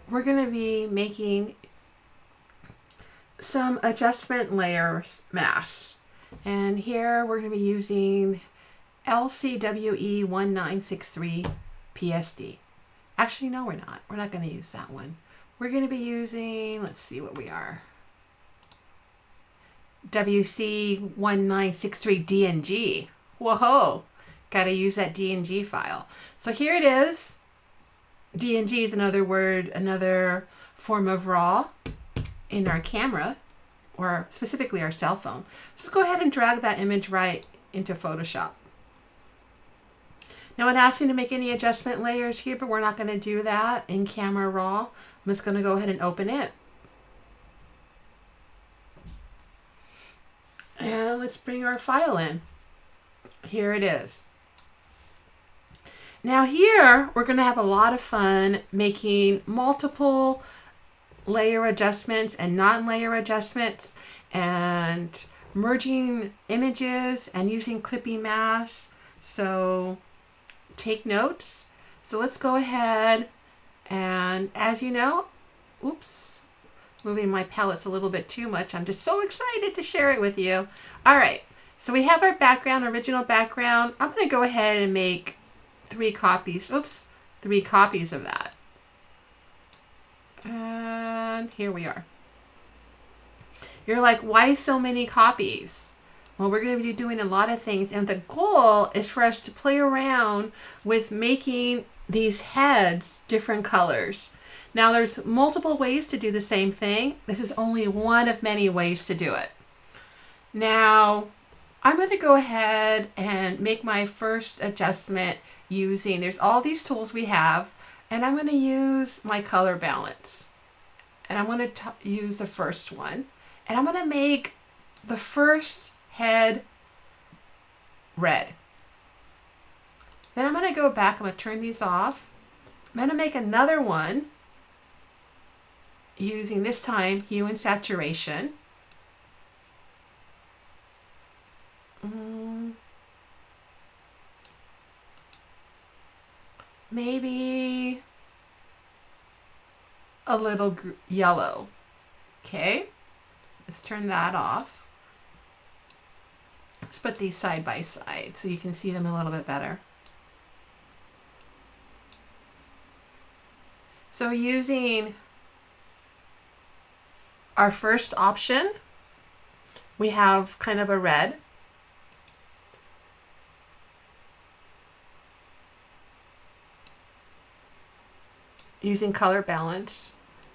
We're going to be making some adjustment layer masks. And here we're going to be using LCWE 1963 PSD. Actually, no, we're not. We're not going to use that one. We're going to be using, let's see what we are. WC 1963 DNG. Whoa, got to use that DNG file. So here it is. DNG is another word, another form of RAW in our camera, or specifically our cell phone. So let's go ahead and drag that image right into Photoshop. Now it asks you to make any adjustment layers here, but we're not going to do that in Camera Raw. I'm just going to go ahead and open it. And let's bring our file in. Here it is. Now here, we're going to have a lot of fun making multiple layer adjustments and non-layer adjustments and merging images and using clipping masks. So take notes. So let's go ahead and, as you know, oops, moving my palettes a little bit too much. I'm just so excited to share it with you. All right, so we have our background, original background. I'm going to go ahead and make 3 copies of that. And here we are. You're like, why so many copies? Well, we're going to be doing a lot of things, and the goal is for us to play around with making these heads different colors. Now, there's multiple ways to do the same thing. This is only one of many ways to do it. Now, I'm going to go ahead and make my first adjustment using, there's all these tools we have, and I'm going to use my color balance. And I'm going to use the first one. And I'm going to make the first head red. Then I'm going to go back, I'm going to turn these off. I'm going to make another one using, this time, hue and saturation. Maybe a little yellow. Okay, let's turn that off. Let's put these side by side so you can see them a little bit better. So using our first option, we have kind of a red. Using color balance.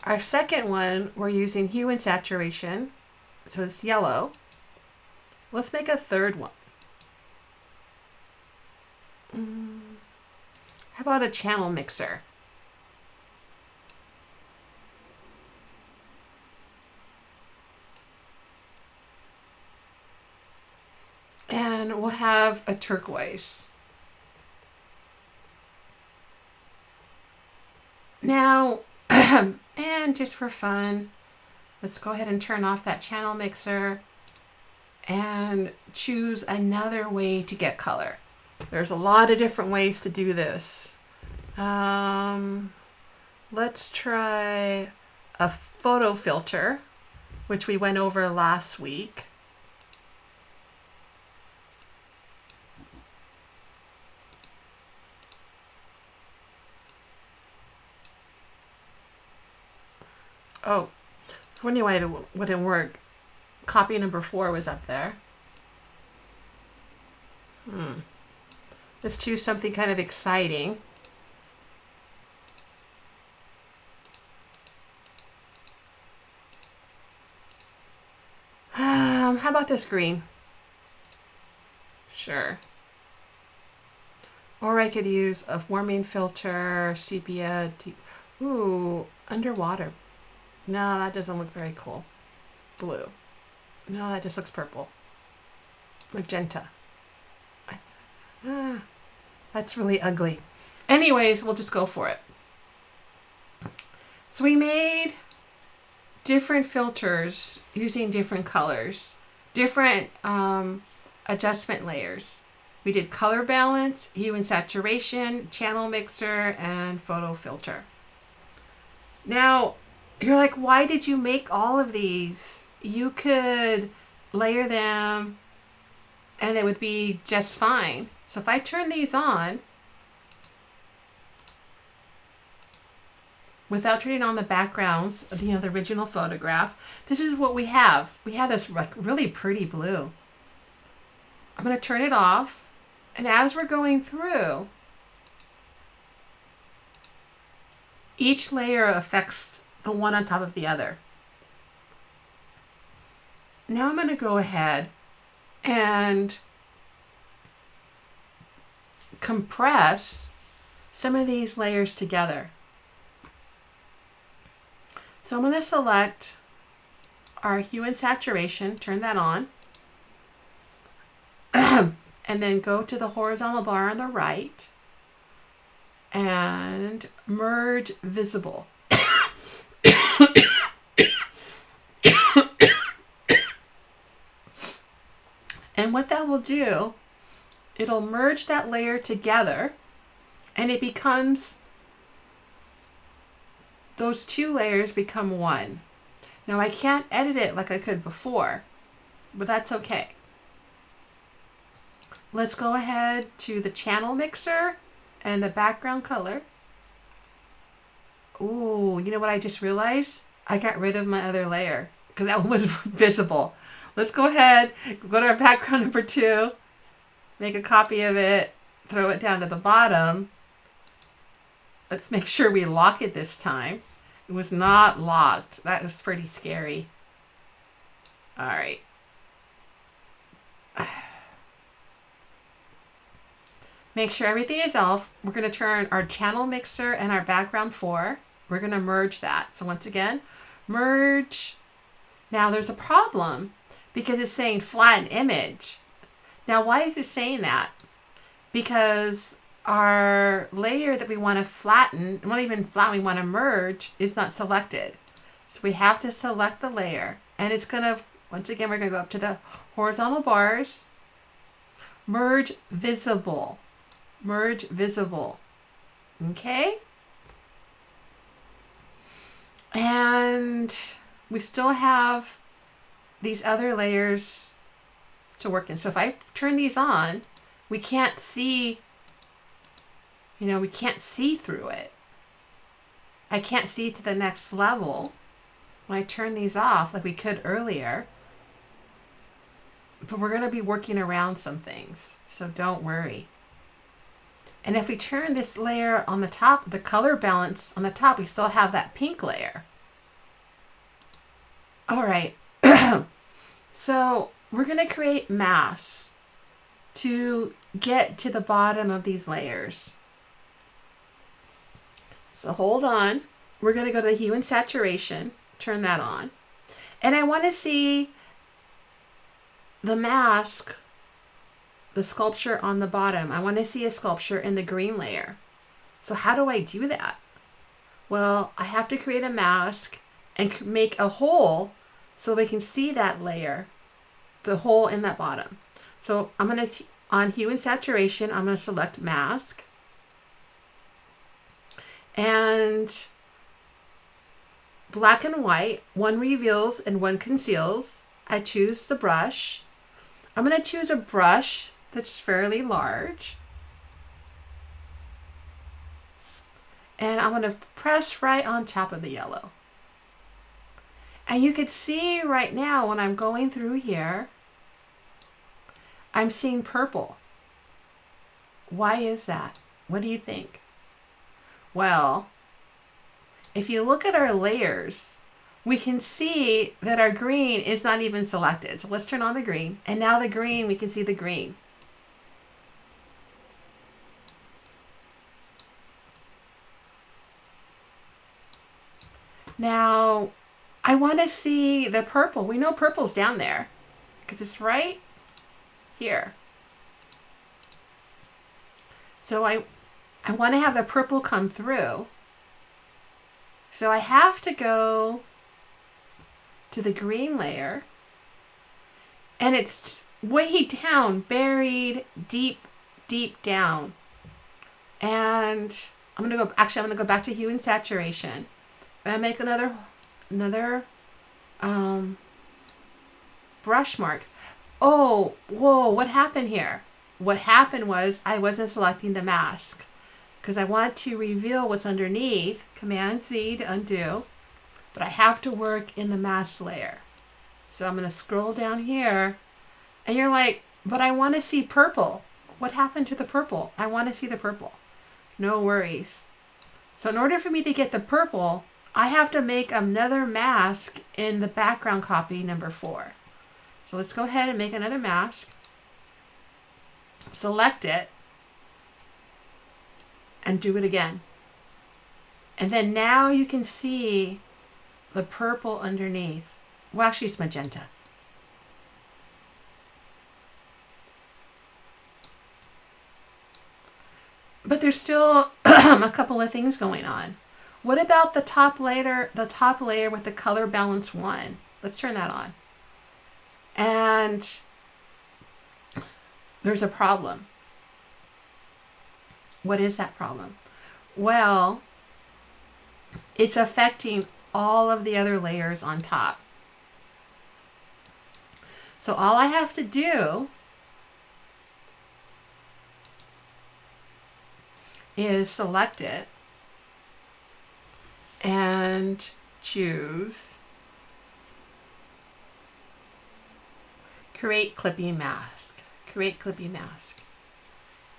Our second one, we're using hue and saturation, so it's yellow. Let's make a third one. How about a channel mixer? And we'll have a turquoise. Now, and just for fun, let's go ahead and turn off that channel mixer and choose another way to get color. There's a lot of different ways to do this. Let's try a photo filter, which we went over last week. Oh, funny why it wouldn't work. Copy number 4 was up there. Let's choose something kind of exciting. How about this green? Sure. Or I could use a warming filter, sepia. Ooh, underwater. No, that doesn't look very cool. Blue. No, that just looks purple. Magenta. That's really ugly. Anyways, we'll just go for it. So we made different filters using different colors, different adjustment layers. We did color balance, hue and saturation, channel mixer, and photo filter. Now, you're like, why did you make all of these? You could layer them and it would be just fine. So if I turn these on, without turning on the backgrounds, the original photograph, this is what we have. We have this like really pretty blue. I'm going to turn it off. And as we're going through, each layer affects the one on top of the other. Now I'm going to go ahead and compress some of these layers together. So I'm going to select our hue and saturation, turn that on, and then go to the horizontal bar on the right and merge visible. And what that will do, it'll merge that layer together and it becomes, those two layers become one. Now I can't edit it like I could before, but that's okay. Let's go ahead to the channel mixer and the background color. Ooh, you know what I just realized? I got rid of my other layer because that one was visible. Let's go ahead, go to our background number 2, make a copy of it, throw it down to the bottom. Let's make sure we lock it this time. It was not locked. That was pretty scary. All right. Make sure everything is off. We're going to turn our channel mixer and our background 4. We're going to merge that. So once again, merge. Now there's a problem because it's saying flatten image. Now why is it saying that? Because our layer that we want to flatten, not even flatten, we want to merge, is not selected. So we have to select the layer. And it's going to, once again, we're going to go up to the horizontal bars, merge visible. Merge visible. Okay? And we still have these other layers to work in. So if I turn these on, we can't see, we can't see through it. I can't see to the next level when I turn these off like we could earlier. But we're going to be working around some things, so don't worry. And if we turn this layer on the top, the color balance on the top, we still have that pink layer. All right. So we're going to create masks to get to the bottom of these layers. So hold on. We're going to go to the hue and saturation, turn that on. And I want to see the mask, the sculpture on the bottom. I want to see a sculpture in the green layer. So how do I do that? Well, I have to create a mask and make a hole so we can see that layer, the hole in that bottom. So I'm going to, on hue and saturation, I'm going to select mask. And black and white, one reveals and one conceals. I choose the brush. I'm going to choose a brush that's fairly large. And I'm going to press right on top of the yellow. And you can see right now when I'm going through here, I'm seeing purple. Why is that? What do you think? Well, if you look at our layers, we can see that our green is not even selected. So let's turn on the green. And now the green, we can see the green. Now, I want to see the purple. We know purple's down there because it's right here. So I want to have the purple come through. So I have to go to the green layer. And it's way down, buried deep, deep down. And I'm going to go back to hue and saturation. And make another brush mark. Oh, whoa, what happened here? What happened was I wasn't selecting the mask because I want to reveal what's underneath. Command Z to undo, but I have to work in the mask layer. So I'm going to scroll down here and you're like, but I want to see purple. What happened to the purple? I want to see the purple. No worries. So in order for me to get the purple, I have to make another mask in the background copy number 4. So let's go ahead and make another mask. Select it. And do it again. And then now you can see the purple underneath. Well, actually it's magenta. But there's still a couple of things going on. What about the top layer with the color balance 1? Let's turn that on. And there's a problem. What is that problem? Well, it's affecting all of the other layers on top. So all I have to do is select it and choose create clipping mask. Create clipping mask.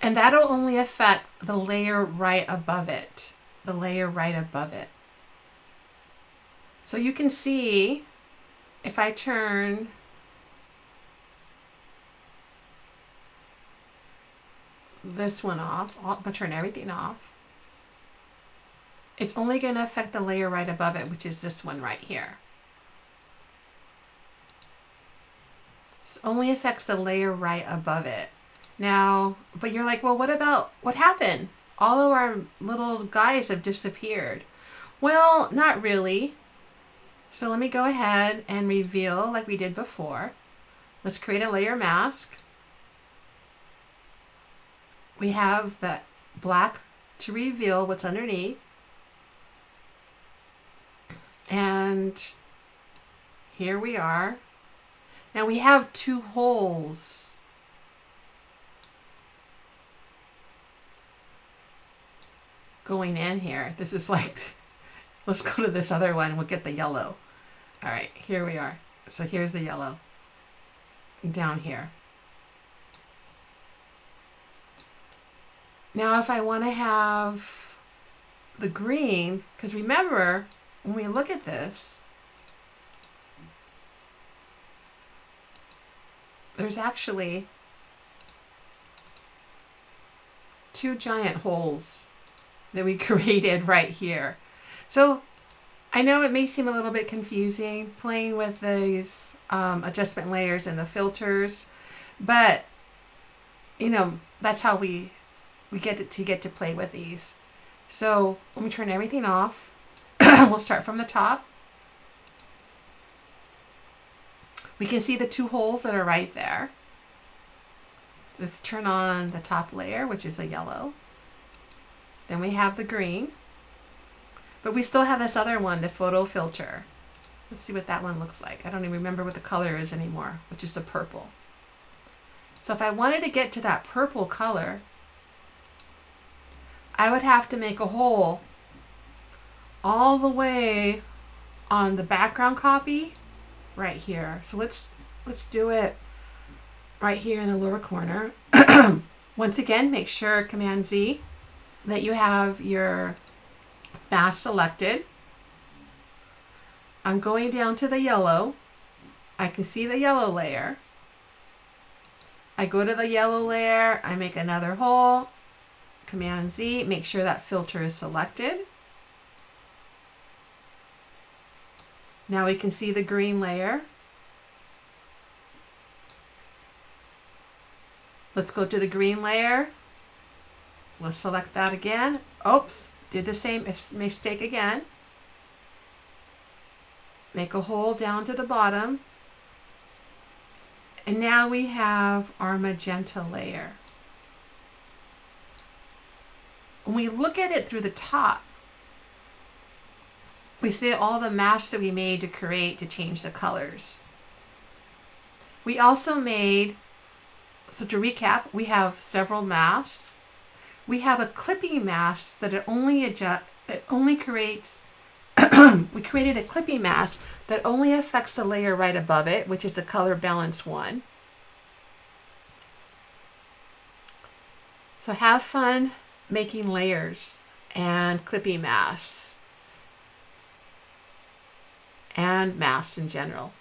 And that'll only affect the layer right above it. The layer right above it. So you can see if I turn this one off, I'm going to turn everything off. It's only going to affect the layer right above it, which is this one right here. It only affects the layer right above it. Now, but you're like, well, what happened? All of our little guys have disappeared. Well, not really. So let me go ahead and reveal like we did before. Let's create a layer mask. We have the black to reveal what's underneath. And here we are. Now we have 2 holes. Going in here. This is like, let's go to this other one. We'll get the yellow. All right, here we are. So here's the yellow down here. Now if I want to have the green, because remember, when we look at this, there's actually 2 giant holes that we created right here. So I know it may seem a little bit confusing playing with these adjustment layers and the filters, but you know, that's how we get to play with these. So let me turn everything off. We'll start from the top. We can see the 2 holes that are right there. Let's turn on the top layer, which is a yellow. Then we have the green. But we still have this other one, the photo filter. Let's see what that one looks like. I don't even remember what the color is anymore, which is the purple. So if I wanted to get to that purple color, I would have to make a hole all the way on the background copy right here. So let's do it right here in the lower corner. Once again, make sure Command Z that you have your mask selected. I'm going down to the yellow. I can see the yellow layer. I go to the yellow layer, I make another hole, Command Z, make sure that filter is selected. Now we can see the green layer. Let's go to the green layer. Let's select that again. Oops, did the same mistake again. Make a hole down to the bottom. And now we have our magenta layer. When we look at it through the top, We see all the masks that we made to change the colors. We also made, so to recap, we have several masks. We have a clipping mask that it only creates, we created a clipping mask that only affects the layer right above it, which is the color balance one. So have fun making layers and clipping masks and masks in general.